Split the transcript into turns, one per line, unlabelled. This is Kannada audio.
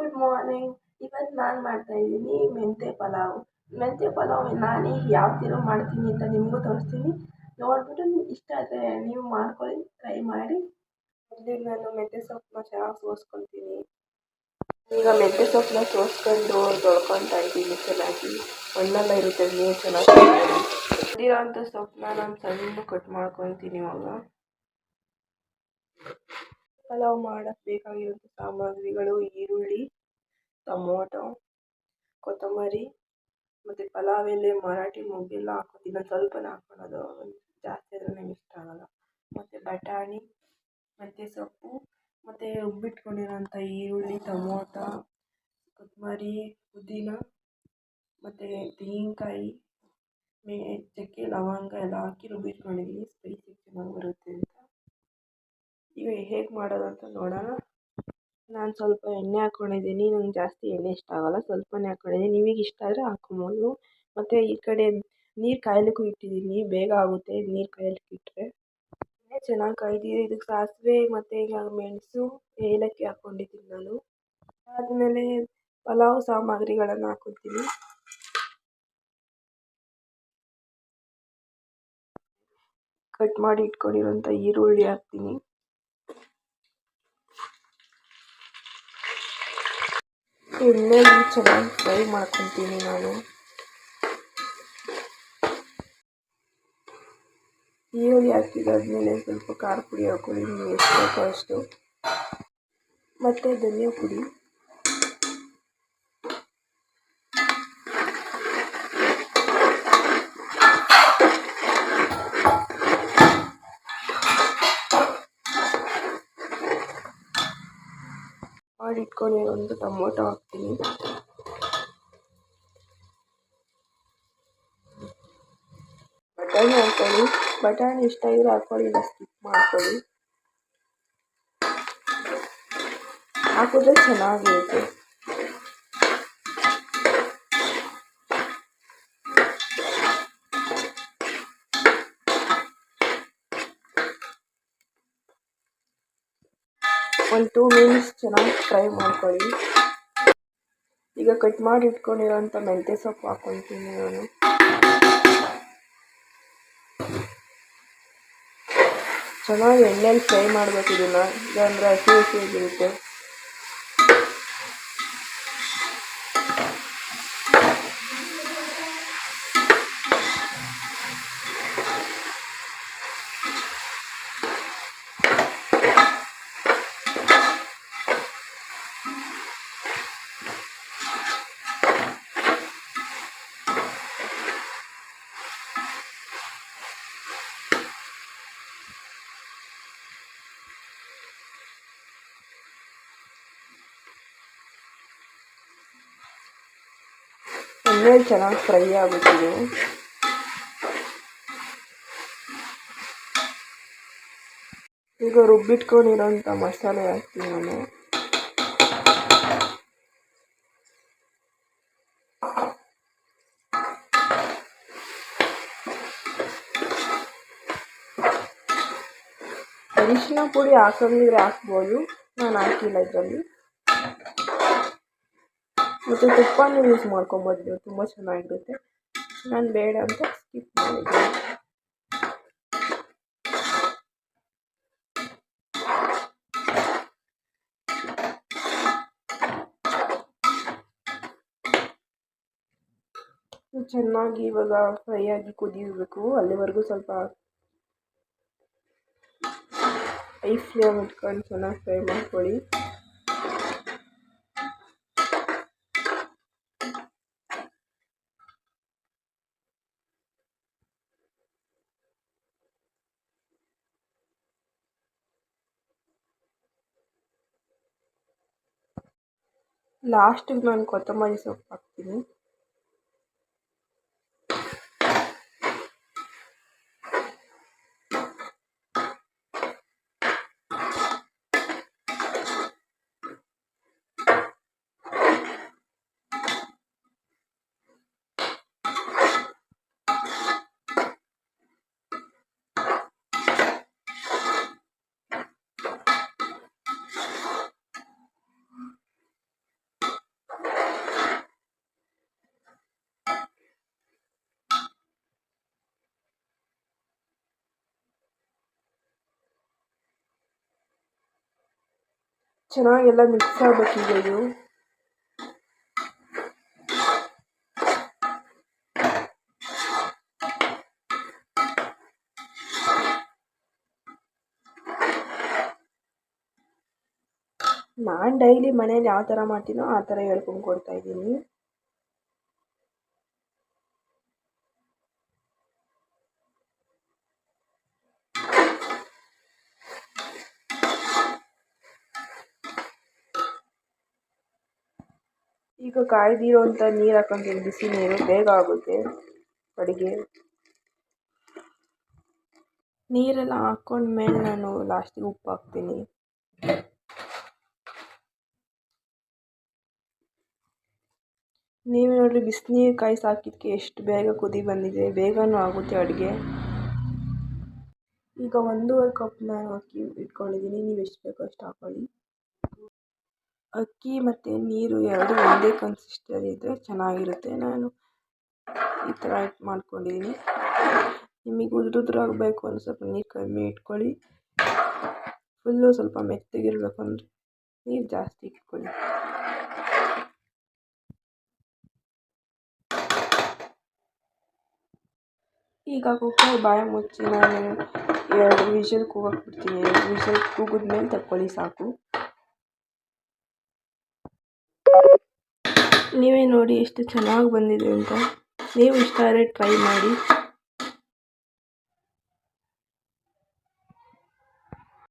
Good morning. ಇವತ್ತು ನಾನು ಮಾಡ್ತಾಯಿದ್ದೀನಿ ಮೆಂತ್ಯ ಪಲಾವ್ ನಾನೇ ಯಾವ ಥರ ಮಾಡ್ತೀನಿ ಅಂತ ನಿಮಗೂ ತೋರಿಸ್ತೀನಿ. ನೋಡಿಬಿಟ್ಟು ನಿಮ್ಗೆ ಇಷ್ಟ ಆದರೆ ನೀವು ಮಾಡ್ಕೊಳ್ಳಿ, ಟ್ರೈ ಮಾಡಿ. ಮೊದಲಿಗೆ ನಾನು ಮೆಂತ್ಯ ಸೊಪ್ಪನ್ನ ಚೆನ್ನಾಗಿ ಸೋಸ್ಕೊತೀನಿ. ಈಗ ಮೆಂತ್ಯ ಸೊಪ್ಪನ್ನ ಸೋಸ್ಕೊಂಡು ತೊಳ್ಕೊತಾ ಇದ್ದೀನಿ ಚೆನ್ನಾಗಿ. ಮಣ್ಣೆಲ್ಲ ಇರುತ್ತೆ, ನೀವು ಚೆನ್ನಾಗಿ ಅಂಥ ಸೊಪ್ಪನ್ನ ನಾನು ಸಣ್ಣ ಕಟ್ ಮಾಡ್ಕೊತೀನಿ. ಇವಾಗ ಪಲಾವ್ ಮಾಡೋಕ್ಕೆ ಬೇಕಾಗಿರೋಂಥ ಸಾಮಗ್ರಿಗಳು: ಈರುಳ್ಳಿ, ಟೊಮೊಟೊ, ಕೊತ್ತಂಬರಿ ಮತ್ತು ಪಲಾವ್ ಎಲೆ, ಮರಾಠಿ ಮೊಗ್ಗೆಲ್ಲ ಹಾಕೋತೀನಿ. ನಾನು ಸ್ವಲ್ಪನೇ ಹಾಕೊಳ್ಳೋದು, ಜಾಸ್ತಿ ಆದರೆ ನನಗೆ ಇಷ್ಟ ಆಗೋಲ್ಲ. ಮತ್ತು ಬಟಾಣಿ, ಮೆಂತ್ಯ ಸೊಪ್ಪು, ಮತ್ತು ರುಬ್ಬಿಟ್ಕೊಂಡಿರೋಂಥ ಈರುಳ್ಳಿ, ಟೊಮೊಟೊ, ಕೊತ್ತಂಬರಿ, ಪುದೀನ ಮತ್ತು ತೆಂಗಿನಕಾಯಿ, ಚಕ್ಕೆ, ಲವಂಗ ಎಲ್ಲ ಹಾಕಿ ರುಬ್ಬಿಟ್ಕೊಂಡಿದ್ದೀನಿ. ಸ್ಪೈಸಿ ಚೆನ್ನಾಗಿ ಬರುತ್ತೆ ಅಂತ. ಈಗ ಹೇಗೆ ಮಾಡೋದು ಅಂತ ನೋಡೋಣ. ನಾನು ಸ್ವಲ್ಪ ಎಣ್ಣೆ ಹಾಕ್ಕೊಂಡಿದ್ದೀನಿ. ನಂಗೆ ಜಾಸ್ತಿ ಎಣ್ಣೆ ಇಷ್ಟ ಆಗೋಲ್ಲ, ಸ್ವಲ್ಪನೇ ಹಾಕ್ಕೊಂಡಿದ್ದೀನಿ. ನಿಮಗೆ ಇಷ್ಟ ಆದರೆ ಹಾಕ್ಕೊಬೋದು. ಮತ್ತು ಈ ಕಡೆ ನೀರು ಕಾಯ್ಲಿಕ್ಕೂ ಇಟ್ಟಿದ್ದೀನಿ, ಬೇಗ ಆಗುತ್ತೆ ನೀರು ಕಾಯ್ಲಿಕ್ಕೆ ಇಟ್ಟರೆ. ಎಣ್ಣೆ ಚೆನ್ನಾಗಿ ಕಾಯ್ದಿದೆ. ಇದಕ್ಕೆ ಸಾಸಿವೆ ಮತ್ತು ಈಗ ಮೆಣಸು, ಏಲಕ್ಕಿ ಹಾಕ್ಕೊಂಡಿದ್ದೀನಿ ನಾನು. ಆದಮೇಲೆ ಪಲಾವ್ ಸಾಮಗ್ರಿಗಳನ್ನು ಹಾಕ್ಕೊತೀನಿ. ಕಟ್ ಮಾಡಿ ಇಟ್ಕೊಂಡಿರೋಂಥ ಈರುಳ್ಳಿ ಹಾಕ್ತೀನಿ. ಎಣ್ಣೆಲಿ ಚೆನ್ನಾಗಿ ಫ್ರೈ ಮಾಡ್ಕೊತೀನಿ ನಾನು. ಈರುಳ್ಳಿ ಹಾಕಿದಾದ್ಮೇಲೆ ಸ್ವಲ್ಪ ಖಾರ ಪುಡಿ ಹಾಕ್ಕೊಳ್ಳಿ, ನಿಮಗೆ ಎಷ್ಟು ಬೇಕೋ ಅಷ್ಟು, ಮತ್ತು ಧನಿಯಾ ಪುಡಿ, ಮಾಡಿ ಇಟ್ಕೊಂಡಿರೋಂಥ ಟೊಮೊಟೊ ಹಾಕ್ತೀನಿ. ಬಟಾಣಿ ಹಾಕ್ಕೊಳ್ಳಿ. ಬಟಾಣಿ ಇಷ್ಟ ಇದ್ರೆ ಹಾಕ್ಕೊಳ್ಳಿ, ಇಲ್ಲ ಸ್ಕಿಪ್ ಮಾಡ್ಕೊಳ್ಳಿ. ಹಾಕಿದ್ರೆ ಚೆನ್ನಾಗಿರುತ್ತೆ. ಒಂದು 2 ಮಿನಿಟ್ಸ್ ಚೆನ್ನಾಗಿ ಫ್ರೈ ಮಾಡ್ಕೊಳ್ಳಿ. ಈಗ ಕಟ್ ಮಾಡಿ ಇಟ್ಕೊಂಡಿರೋಂಥ ಮೆಂತ್ಯ ಸೊಪ್ಪು ಹಾಕ್ಕೊತೀನಿ ನಾನು. ಚೆನ್ನಾಗಿ ಎಣ್ಣೆಲಿ ಫ್ರೈ ಮಾಡಬೇಕು ಇದನ್ನು, ಇಲ್ಲಾಂದರೆ ಹಸಿ ಹಸಿಯಾಗಿರುತ್ತೆ. ಎಣ್ಣೆಲಿ ಚೆನ್ನಾಗಿ ಫ್ರೈ ಆಗುತ್ತಿದೆ. ಈಗ ರುಬ್ಬಿಟ್ಕೊಂಡಿರೋಂಥ ಮಸಾಲೆ ಹಾಕ್ತೀನಿ ನಾನು. ಅರಿಶಿನ ಪುಡಿ ಹಾಕೋದಿದ್ರೆ ಹಾಕ್ಬೋದು, ನಾನು ಹಾಕಿಲ್ಲ ಇದರಲ್ಲಿ. ಮತ್ತು ತುಪ್ಪನೂ ಯೂಸ್ ಮಾಡ್ಕೊಬೋದು, ನೀವು ತುಂಬ ಚೆನ್ನಾಗಿರುತ್ತೆ. ನಾನು ಬೇಡ ಅಂತ ಸ್ಕಿಪ್ ಮಾಡಿದ್ದೆ. ಚೆನ್ನಾಗಿ ಇವಾಗ ಫ್ರೈ ಆಗಿ ಕುದಿಯಬೇಕು. ಅಲ್ಲಿವರೆಗೂ ಸ್ವಲ್ಪ ಹೈ ಫ್ಲೇಮ್ ಇಟ್ಕೊಂಡು ಚೆನ್ನಾಗಿ ಫ್ರೈ ಮಾಡ್ಕೊಳ್ಳಿ. ಲಾಸ್ಟಿಗೆ ನಾನು ಕೊತ್ತಂಬರಿ ಸೊಪ್ಪು ಹಾಕ್ತೀನಿ. ಚೆನ್ನಾಗೆಲ್ಲ ಮಿಕ್ಸ್ ಆಗಬೇಕೀಗ ಇದು. ನಾನು ಡೈಲಿ ಮನೇಲಿ ಯಾವ ಥರ ಮಾಡ್ತೀನೋ ಆ ಥರ ಹೇಳ್ಕೊಂಡು ಕೊಡ್ತಾ ಇದ್ದೀನಿ. ಈಗ ಕಾಯ್ದಿರೋಂಥ ನೀರು ಹಾಕೊಂತೀನಿ, ಬಿಸಿ ನೀರು, ಬೇಗ ಆಗುತ್ತೆ ಅಡುಗೆ. ನೀರೆಲ್ಲ ಹಾಕ್ಕೊಂಡ್ಮೇಲೆ ನಾನು ಲಾಸ್ಟಿಗೆ ಉಪ್ಪು ಹಾಕ್ತೀನಿ. ನೀವು ನೋಡಿರಿ, ಬಿಸಿನೀರು ಕಾಯಿಸಿ ಹಾಕಿದ್ದಕ್ಕೆ ಎಷ್ಟು ಬೇಗ ಕುದಿ ಬಂದಿದೆ, ಬೇಗನೂ ಆಗುತ್ತೆ ಅಡುಗೆ. ಈಗ 1.5 ಕಪ್ ನಾನು ಅಕ್ಕಿ ಇಟ್ಕೊಂಡಿದ್ದೀನಿ, ನೀವು ಎಷ್ಟು ಬೇಕೋ ಅಷ್ಟು ಹಾಕ್ಕೊಳ್ಳಿ. ಅಕ್ಕಿ ಮತ್ತು ನೀರು ಎರಡು ಒಂದೇ ಕನ್ಸಿಸ್ಟೆನ್ಸಿ ಇದ್ದರೆ ಚೆನ್ನಾಗಿರುತ್ತೆ. ನಾನು ಈ ಥರ ಮಾಡ್ಕೊಂಡಿದ್ದೀನಿ. ನಿಮಗೆ ಉದುರಾಗಬೇಕು ಅಂದರೆ ಸ್ವಲ್ಪ ನೀರು ಕಮ್ಮಿ ಇಟ್ಕೊಳ್ಳಿ. ಫುಲ್ಲು ಸ್ವಲ್ಪ ಮೆತ್ತಗಿರಬೇಕು ಅಂದರೆ ನೀರು ಜಾಸ್ತಿ ಇಟ್ಕೊಳ್ಳಿ. ಈಗ ಕುಕ್ಕರ್ ಬಾಯ ಮುಚ್ಚಿ ನಾನು 2 ವಿಷಲ್ ಕೂಗಕ್ಕೆ ಬಿಡ್ತೀನಿ. 2 ವಿಷಲ್ ಕೂಗಿದ್ಮೇಲೆ ತಕ್ಕೊಳ್ಳಿ ಸಾಕು. ನೀವೇ ನೋಡಿ ಎಷ್ಟು ಚೆನ್ನಾಗಿ ಬಂದಿದೆ ಅಂತ. ನೀವು ಇಷ್ಟ ಆದರೆ ಟ್ರೈ ಮಾಡಿ.